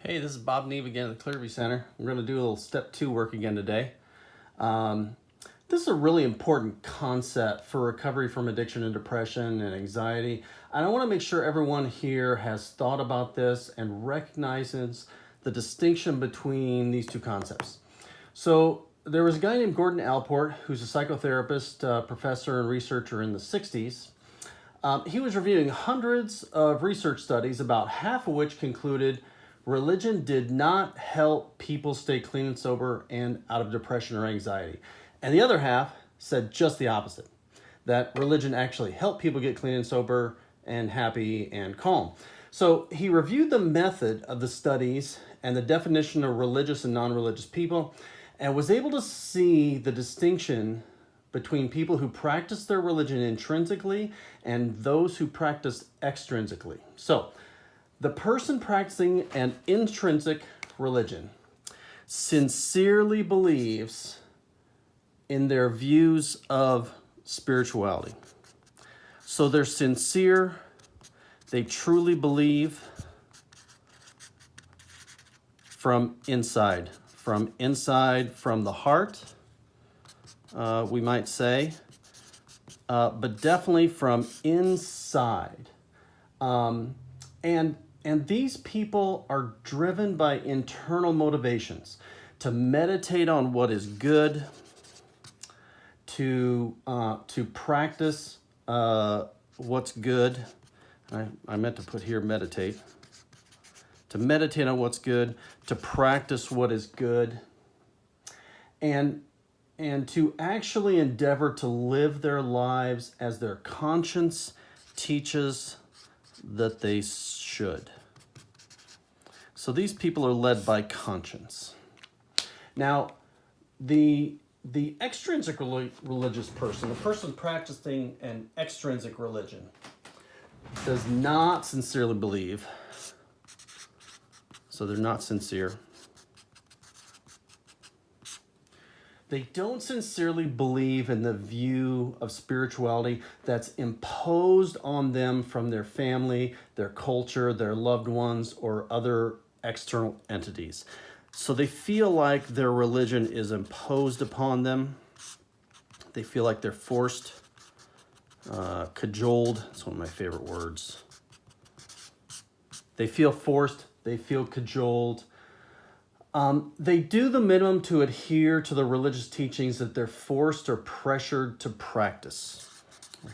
Hey, this is Bob Neve again at the Clearview Center. We're going to do a little step 2 work again today. This is a really important concept for recovery from addiction and depression and anxiety. And I want to make sure everyone here has thought about this and recognizes the distinction between these two concepts. So there was a guy named Gordon Alport, who's a psychotherapist, professor, and researcher in the 60s. He was reviewing hundreds of research studies, about half of which concluded religion did not help people stay clean and sober and out of depression or anxiety. And the other half said just the opposite, that religion actually helped people get clean and sober and happy and calm. So he reviewed the method of the studies and the definition of religious and non-religious people and was able to see the distinction between people who practice their religion intrinsically and those who practice extrinsically. So the person practicing an intrinsic religion sincerely believes in their views of spirituality. So they're sincere, they truly believe from inside, from the heart, we might say, but definitely from inside. And these people are driven by internal motivations to meditate on what is good, to practice what's good. I meant to put here meditate. To meditate on what's good, to practice what is good, and to actually endeavor to live their lives as their conscience teaches that they should. So these people are led by conscience. Now, the extrinsic religious person, the person practicing an extrinsic religion, does not sincerely believe. So they're not sincere. They don't sincerely believe in the view of spirituality that's imposed on them from their family, their culture, their loved ones, or other external entities. So they feel like their religion is imposed upon them. They feel like they're forced, cajoled. That's one of my favorite words. They feel forced, they feel cajoled. They do the minimum to adhere to the religious teachings that they're forced or pressured to practice.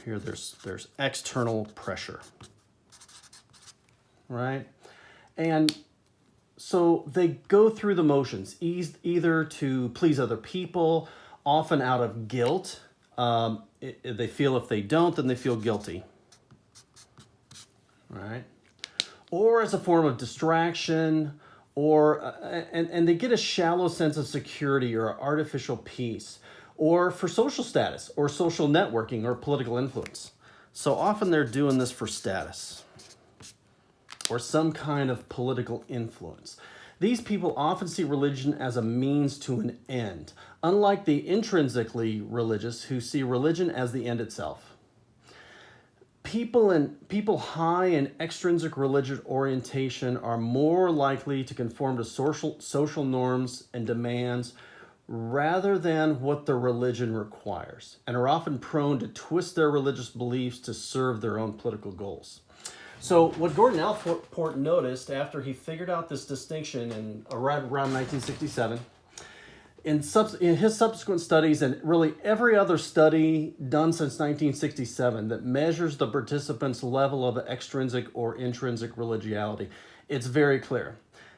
Here there's external pressure, right? And so they go through the motions, either to please other people, often out of guilt. They feel if they don't, then they feel guilty, right? Or as a form of distraction, or and they get a shallow sense of security or artificial peace, or for social status or social networking or political influence. So often they're doing this for status or some kind of political influence. These people often see religion as a means to an end, unlike the intrinsically religious who see religion as the end itself. People high in extrinsic religious orientation are more likely to conform to social norms and demands rather than what the religion requires, and are often prone to twist their religious beliefs to serve their own political goals. So what Gordon Alport noticed after he figured out this distinction in around 1967, in his subsequent studies, and really every other study done since 1967 that measures the participants' level of extrinsic or intrinsic religiosity, it's very clear.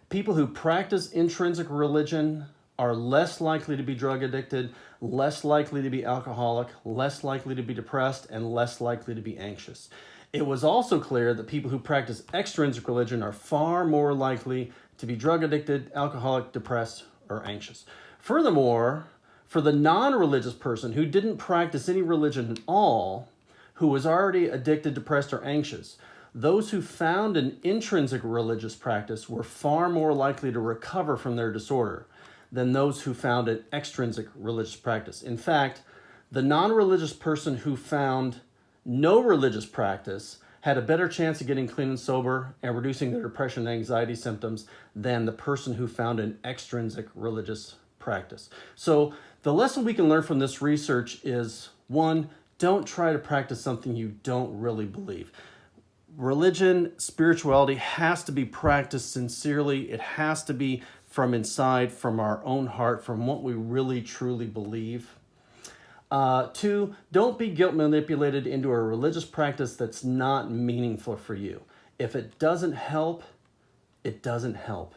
People who practice intrinsic religion are less likely to be drug addicted, less likely to be alcoholic, less likely to be depressed, and less likely to be anxious. It was also clear that people who practice extrinsic religion are far more likely to be drug addicted, alcoholic, depressed, or anxious. Furthermore, for the non-religious person who didn't practice any religion at all, who was already addicted, depressed, or anxious, those who found an intrinsic religious practice were far more likely to recover from their disorder than those who found an extrinsic religious practice. In fact, the non-religious person who found no religious practice had a better chance of getting clean and sober and reducing their depression and anxiety symptoms than the person who found an extrinsic religious practice. So the lesson we can learn from this research is, one, don't try to practice something you don't really believe. Religion, spirituality has to be practiced sincerely. It has to be from inside, from our own heart, from what we really truly believe. Two, don't be guilt manipulated into a religious practice that's not meaningful for you. If it doesn't help, it doesn't help.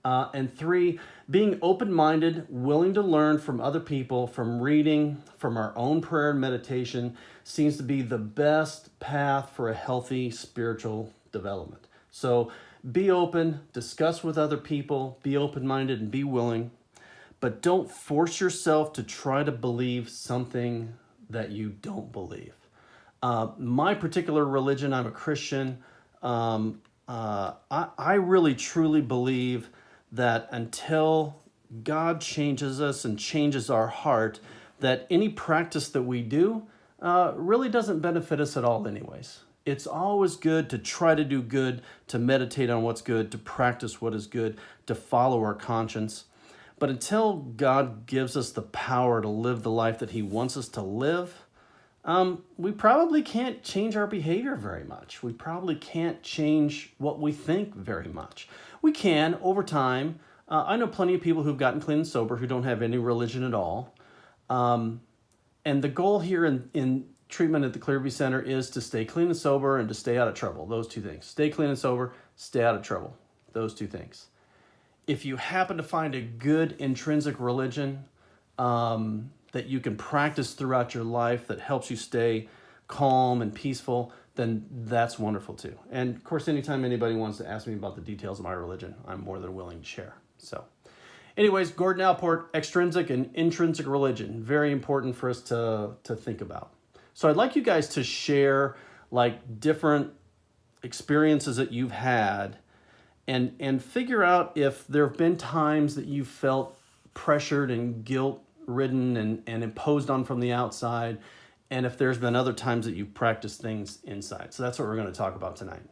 And three, being open-minded, willing to learn from other people, from reading, from our own prayer and meditation, seems to be the best path for a healthy spiritual development. So be open, discuss with other people, be open-minded and be willing, but don't force yourself to try to believe something that you don't believe. My particular religion, I'm a Christian. I really truly believe that until God changes us and changes our heart, that any practice that we do really doesn't benefit us at all anyways. It's always good to try to do good, to meditate on what's good, to practice what is good, to follow our conscience. But until God gives us the power to live the life that he wants us to live, we probably can't change our behavior very much. We probably can't change what we think very much. We can over time. I know plenty of people who've gotten clean and sober who don't have any religion at all. And the goal here in treatment at the Clearview Center is to stay clean and sober and to stay out of trouble. Those two things. Stay clean and sober, stay out of trouble. Those two things. If you happen to find a good intrinsic religion that you can practice throughout your life that helps you stay calm and peaceful, then that's wonderful too. And of course, anytime anybody wants to ask me about the details of my religion, I'm more than willing to share. So anyways, Gordon Alport, extrinsic and intrinsic religion, very important for us to think about. So I'd like you guys to share like different experiences that you've had and figure out if there have been times that you felt pressured and guilt-ridden and imposed on from the outside, and if there's been other times that you've practiced things inside. So that's what we're going to talk about tonight.